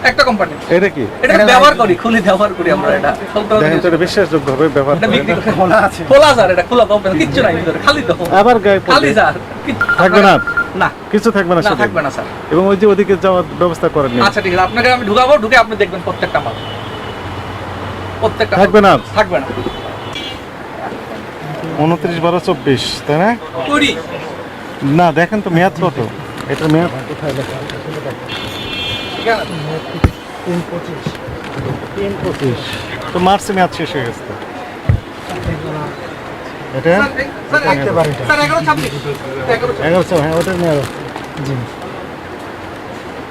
একটা কোম্পানি। এটা কি? এটা ব্যবহার করি, খুলে ব্যবহার করি আমরা। এটা দেখেন তো, এটা বিশ্বাসযোগ্য হবে ব্যবহার এটা বিক্রি করে। করে খোলা আছে, খোলা স্যার, এটা খোলা পাবেন, কিচ্ছু নাই ভিতরে, খালি তো আবার গায়ে খালি স্যার, থাকবে না, না কিছু থাকবে না, না থাকবে না স্যার। এবং ওই যে ওদিকে যাওয়ার ব্যবস্থা করেন নি। আচ্ছা ঠিক আছে, আপনাকে আমি ঢুকাবো, ঢুকে আপনি দেখবেন প্রত্যেকটা মাল, প্রত্যেকটা থাকবে না, থাকবে না। 29/12/24 তাই না? কুড়ি না, দেখেন তো মেয়াদ কত, এটা মেয়াদ কোথায় লেখা? 3/25 তো মার্চে মেয়াদ শেষ হয়ে গেছে তো। এটা রাখতে পারেন স্যার, 11/26 11 হ্যাঁ, ওটার মেয়াদ জি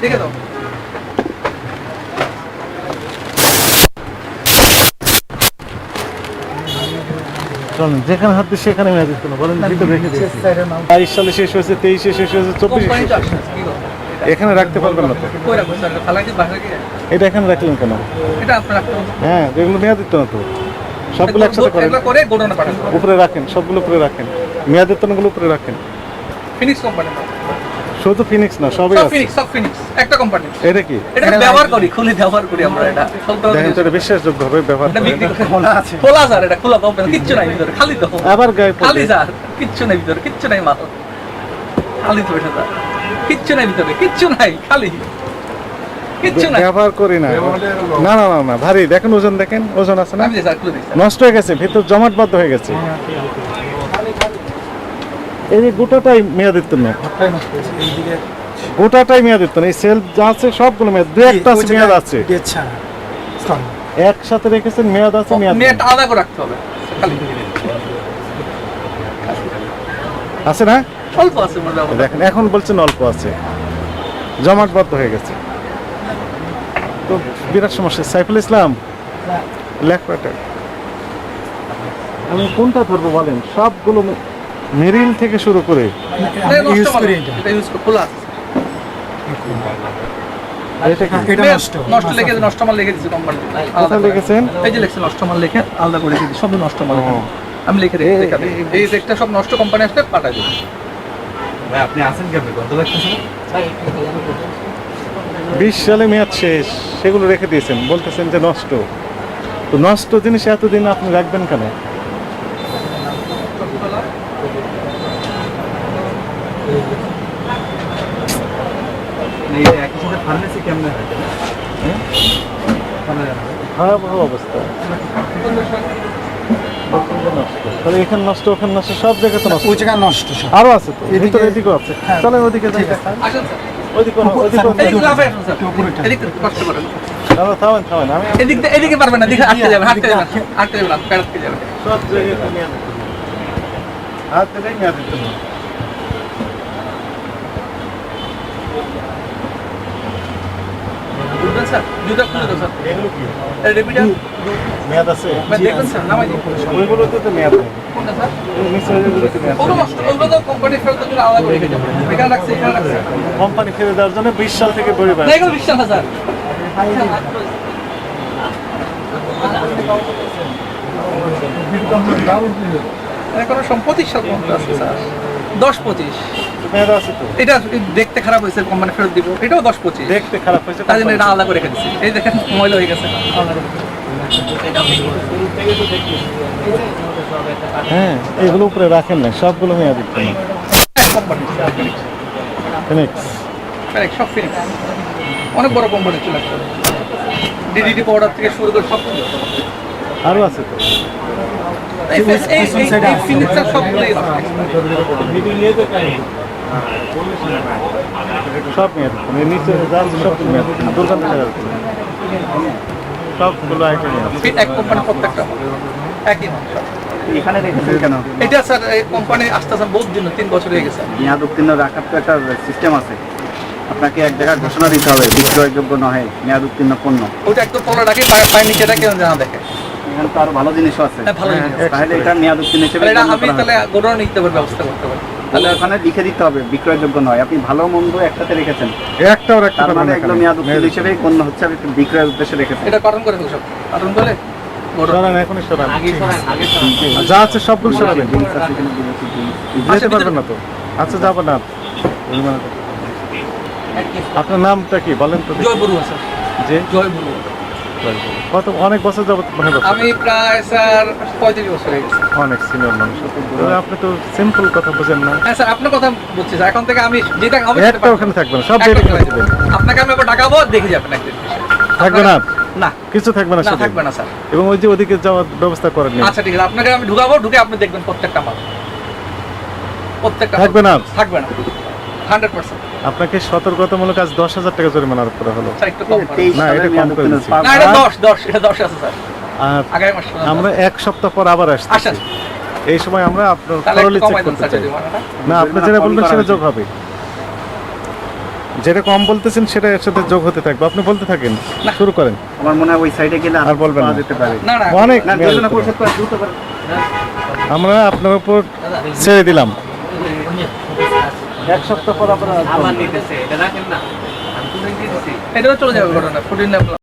ঠিক আছে। চলুন, যেখানে হাত দিই সেখানে মেয়াদ দিত না, বলেন ভিতরে রেখে দিয়েছি। 22 সালে শেষ হয়েছে, 23-এ শেষ হয়েছে, 24-এ শেষ হয়েছে। এখানে রাখতে পারবেন না তো? কই রাখবো স্যার, ফালাই দি বাসা কি? এটা এখানে রাখলেন কেন? এটা আপনি রাখতে পারেন। হ্যাঁ, এগুলো মেয়াদ দিত না তো, সবগুলো একসাথে করেন, এগুলো করে গোডাউনে পাঠান, উপরে রাখেন, সবগুলো উপরে রাখেন, মেয়াদের তনগুলো উপরে রাখেন। ফিনিক্স কোম্পানি, শুধু ফিনিক্স না, সবই আছে। সব ফিনিক্স একটা কোম্পানি। এটা কি? এটা ব্যবহার করি, খুলে ব্যবহার করি আমরা। এটা দেখেন তো, এটা বিশ্বাসযোগ্য হবে ব্যবহার এটা করে। বিক্রি করে খোলা আছে, খোলা স্যার, এটা খোলা পাবেন, কিচ্ছু নাই ভিতরে, খালি তো আবার গায়ে খালি স্যার, কিচ্ছু নাই ভিতরে, কিচ্ছু নাই মাল, খালি তো এটা স্যার, কিচ্ছু নাই ভিতরে, কিচ্ছু নাই, খালি কিচ্ছু নাই। ব্যবহার করি না, না না না না, ভারী দেখেন, ওজন দেখেন, ওজন আছে না, আমি স্যার খুলে দিচ্ছি। নষ্ট হয়ে গেছে, ভিতর জমাটবদ্ধ হয়ে গেছে। এই যে গোটাটাই মেয়াদিত্ব না, গোটাটাই মেয়াদিত্ব না, এই সেল যা আছে সবগুলো মেয়াদ, দু একটা আছে মেয়াদ আছে, একসাথে রেখেছেন মেয়াদ আছে, মেয়াদ নেট আলাদা করে রাখতে হবে, খালি আছে না, অল্প আছে মনে হয়। দেখেন এখন বলছেন অল্প আছে, জমাটবদ্ধ হয়ে গেছে, তো বিরাট সমস্যা। সাইফুল ইসলাম লেখপাটা, আমি কোনটা ধরবো বলেন? সবগুলো মেরিল থেকে শুরু করে ইউজ করি, এটা ইউজ করে খোলা আছে। এটা নষ্ট লেগে, নষ্ট মাল লিখে দিয়েছি কোম্পানি। কোথায় লিখেছেন? এই যে লিখছে নষ্ট মাল লিখে আলাদা করে দিয়েছি, সব নষ্ট মাল আমি লিখে রেখে এই একটা সব নষ্ট কোম্পানি আসলে পাঠাই দিই। ভাই আপনি আছেন কেমন কত লাগতেছে? 20 সালে মেয়াদ শেষ, সেগুলো রেখে দিয়েছেন, বলতেছেন যে নষ্ট। তো নষ্ট জিনিস এতদিন আপনি রাখবেন কেন? এই একই সাথে ফার্মেসি কেমনে হয়? খারাপ অবস্থা, তাহলে এখানে নষ্ট, ওখানে নষ্ট, সব জায়গাতে নষ্ট, ওই জায়গা নষ্ট সব। আরো আছে তো, ভিতরে এদিকেও আছে, চলেন ওদিকে যাই, আসেন স্যার, ওদিকে এদিকে লাফে আসুন স্যার, এদিকে কষ্ট করেন, থামেন থামেন, আমি এদিকে পারবেন না, দিকে আটকে যাবেন, আটকে যাবেন, আটকে যাবেন, আটকে যাবেন। সব জায়গাতে নিয়ে আনতে হবে। হাত দিলেই মেয়াদ দিতে হবে। বুঝবেন স্যার, জুতা খুলে দাও স্যার, এগুলো কি? রেপিডা মেয়াদ আছে? দেখবেন স্যার, নামাই দিন। ওইগুলোতে তো মেয়াদ নেই, কোনটা স্যার? এই নিচে ওইগুলোতে মেয়াদ ওগুলো নেই। নষ্ট, ওগুলো তো কোম্পানি ফেরত দিলে আলাদা করে রেখে দেবো। এখানে রাখছে, এখানে রাখছে। কোম্পানি ফিরে দেওয়ার জন্য 20 সাল থেকে দড়ি না, বাঁধছে। এগুলো বিশ্বাস না স্যার। এখন সম্পত্তি সব বন্ধ আছে স্যার, 10-25। মেয়াদ আছে তো, এটা দেখতে খারাপ হয়েছে, কোম্পানি ফেরত দিব, এটাও 10-25। দেখতে খারাপ হয়েছে, তাই জন্য এটা আলাদা করে রেখে দিচ্ছি। এই দেখেন ময়লা হয়ে গেছে, আলাদা করে দিচ্ছি। হ্যাঁ, এগুলো উপরে রাখেন না, সবগুলো মেয়াদ দিতে না। কোম্পানি ফিনিক্স সব ফিনিক্স, অনেক বড় কোম্পানি চলে আসছে, ডিডিটি পাউডার থেকে শুরু করে সব কিছু। আরো আছে তো, এই ফিনিক্সের সবগুলোই আছে। সব মেয়াদ দিতে না, নিচে যা আছে সবগুলো মেয়াদ দিতে না, দোকান থেকে যাচ্ছে সবগুলো আইটেম আছে। এক কোম্পানি প্রত্যেকটা একই মাল সব। এখানে রেখেছেন কেন? এটা স্যার এই কোম্পানি আসতে আসতে বহুত দিন, 3 বছর হয়ে গেছে। মেয়াদ উত্তীর্ণ রাখার তো একটা সিস্টেম আছে, আপনাকে এক জায়গায় ঘোষণা দিতে হবে বিক্রয়যোগ্য নয় মেয়াদ উত্তীর্ণ পণ্য। ওটা একদম তলা রাখে, পায়ের নিচে রাখে, না দেখে। এখানে তো আরো ভালো জিনিসও আছে, হ্যাঁ, ভালো জিনিস। তাহলে এটা মেয়াদ উত্তীর্ণ হিসেবে এটা গণ্য আমি করা হবে। তাহলে গোডাউনে নিতে পারবো, ব্যবস্থা করতে পারি। তাহলে ওখানে লিখে দিতে হবে বিক্রয়যোগ্য নয়, আপনি ভালো মন্দ একসাথে রেখেছেন, একটাও রাখতে তার পারবেন মানে না এগুলো এখানে। মেয়াদ উত্তীর্ণ হিসেবে গণ্য হচ্ছে, আপনি বিক্রয়ের উদ্দেশ্যে রেখেছেন। এটা কারণ করে ফেলো সব, কারণ করে সরান, এখনই সরান, যা আছে সবগুলো সরাবেন, যেতে পারবেন না তো। আচ্ছা, যাবো না। আপনার নামটা কি বলেন তো? জয় বড়ুয়া স্যার। যে জয় গুরু। কত অনেক বছর যাবত মনে করছেন? আমি প্রায় স্যার 35 বছর হয়ে গেছে। অনেক সিনিয়র মানুষ। তবে আপনি তো সিম্পল কথা বোঝেন না। হ্যাঁ স্যার, আপনার কথা বলছি স্যার। এখন থেকে আমি যেটা হবে একটা ওখানে থাকবে না, সব একটা বেরিয়ে ওখানে দিবেন। আপনাকে আমি আবার ডাকাবো, দেখে যাবেন একদিন এসে। থাকবে না? না, কিছু থাকবে না না সেদিন? থাকবে না স্যার। এবং ওই যে ওদিকে যাওয়ার ব্যবস্থা করেন নি? আচ্ছা ঠিক আছে, আপনাকে আমি ঢুকাবো, ঢুকে আপনি দেখবেন প্রত্যেকটা মাল, প্রত্যেকটা থাকবে না? থাকবে না 100%। আপনাকে সতর্কতামূলক আজ 10,000 টাকা জরিমানা আরোপ করা হলো। স্যার একটু কম করেন। 23 না, সালে এটা কম মেয়াদ করে উত্তীর্ণ দিচ্ছি। না এটা 10 এটা 10 আছে স্যার। আর আগামী মাস পর্যন্ত আমরা আছে। 1 সপ্তাহ পর আবার আসছি। আচ্ছা এই সময় আমরা আপনার তাহলে thoroughly একটু check কমাই দেন করতে স্যার চাই। জরিমানাটা। না, আপনি যেটা বলবেন সেটা যোগ হবে। যেটা কম বলতেছেন সেটা এর সাথে যোগ হতে থাকবে। আপনি বলতে থাকেন, না। শুরু করেন। আমার মনে হয় ওই সাইডে গেলে আর বলবেন পাওয়া না। যেতে পারে। না না অনেক না, মেয়াদ জরিমানা উত্তীর্ণ। পরিশোধ করা দ্রুত পারে। আমরা আপনার উপর ছেড়ে দিলাম। 1 সপ্তাহ পর আবার আসবো। এটা তো চলে যাবে ঘটনা 14